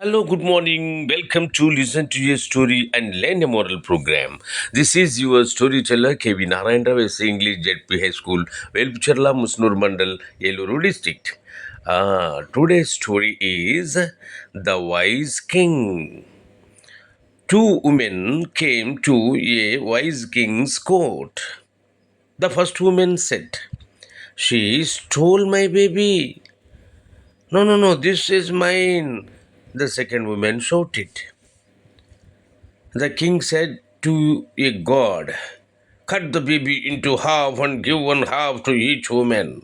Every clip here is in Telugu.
Hello, good morning. Welcome to Listen to Your Story and Learn a Moral program. This is your storyteller KV Narayana Rao, English JP High School, Velpucherla, Musnur Mandal, Yelloru District. Today's story is The Wise King. Two women came to a wise king's court. The first woman said, "She stole my baby." No, no, no, this is mine. The second woman shouted. The king said to a god, "Cut the baby into half and give one half to each woman."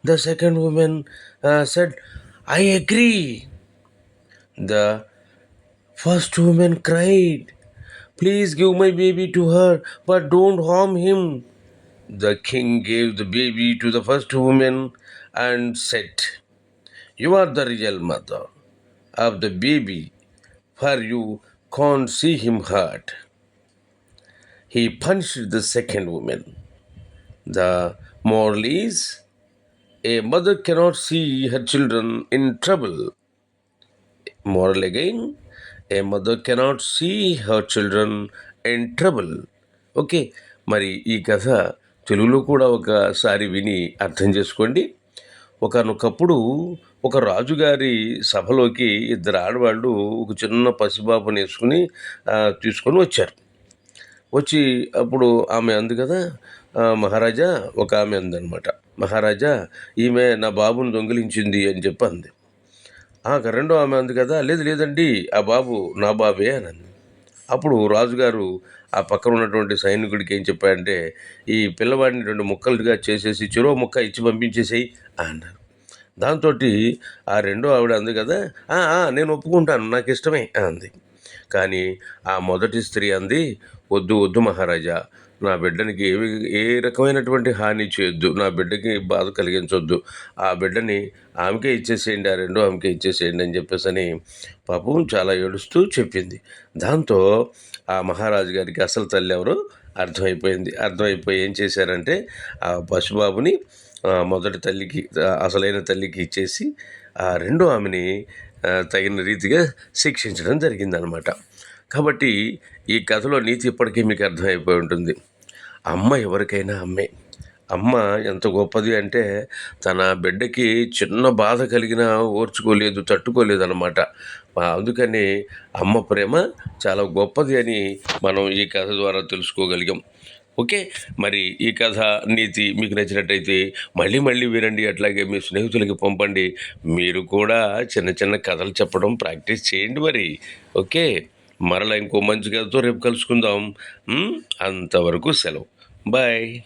The second woman said, "I agree." The first woman cried, "Please give my baby to her, but don't harm him." The king gave the baby to the first woman and said, "You are the real mother of the baby, for you can't see him hurt." He punished the second woman. The moral is, a mother cannot see her children in trouble. Moral again, a mother cannot see her children in trouble. Okay, మరి ఈ కథ తెలుగులో కూడా ఒకసారి విని అర్థం చేసుకోండి. ఒకనొకప్పుడు ఒక రాజుగారి సభలోకి ఇద్దరు ఆడవాళ్ళు ఒక చిన్న పసిబాబుని వేసుకుని తీసుకొని వచ్చారు. వచ్చి అప్పుడు ఆమె అంది కదా, మహారాజా, ఒక ఆమె అందనమాట, "మహారాజా, ఈమె నా బాబుని దొంగిలించింది" అని చెప్పి అంది. రెండో ఆమె అంది కదా, "లేదు లేదండి, ఆ బాబు నా బాబే" అని అంది. అప్పుడు రాజుగారు ఆ పక్కన ఉన్నటువంటి సైనికుడికి ఏం చెప్పాడంటే, "ఈ పిల్లవాడిని రెండు ముక్కలుగా చేసేసి చెరో ముక్క ఇచ్చి పంపించేసేయి" అన్నారు. దాంతో ఆ రెండో ఆవిడ అంది కదా, నేను ఒప్పుకుంటాను, నాకు ఇష్టమే" అంది. కానీ ఆ మొదటి స్త్రీ అంది, "వద్దు వద్దు మహారాజా, నా బిడ్డనికి ఏ రకమైనటువంటి హాని చేయొద్దు, నా బిడ్డకి బాధ కలిగించొద్దు, ఆ బిడ్డని ఆమెకే ఇచ్చేసేయండి, ఆ రెండో ఆమెకే ఇచ్చేసేయండి" అని చెప్పేసి అని పాపం చాలా ఏడుస్తూ చెప్పింది. దాంతో ఆ మహారాజు గారికి అసలు తల్లి ఎవరో అర్థమైపోయింది. అర్థమైపోయి ఏం చేశారంటే, ఆ పసిబాబుని మొదటి తల్లికి, అసలైన తల్లికి ఇచ్చేసి ఆ రెండో ఆమెని తగిన రీతిగా శిక్షించడం జరిగిందనమాట. కాబట్టి ఈ కథలో నీతి ఇప్పటికీ మీకు అర్థమైపోయి ఉంటుంది. అమ్మ ఎవరికైనా అమ్మే. అమ్మ ఎంత గొప్పది అంటే, తన బిడ్డకి చిన్న బాధ కలిగినా ఓర్చుకోలేదు, తట్టుకోలేదన్నమాట. అందుకని అమ్మ ప్రేమ చాలా గొప్పది అని మనం ఈ కథ ద్వారా తెలుసుకోగలిగాం. ఓకే, మరి ఈ కథ నీతి మీకు నచ్చినట్టయితే మళ్ళీ మళ్ళీ వినండి, అట్లాగే మీ స్నేహితులకి పంపండి. మీరు కూడా చిన్న చిన్న కథలు చెప్పడం ప్రాక్టీస్ చేయండి మరి. ఓకే, మరలా ఇంకో మంచి కథతో రేపు కలుసుకుందాం. అంతవరకు సెలవు. బాయ్.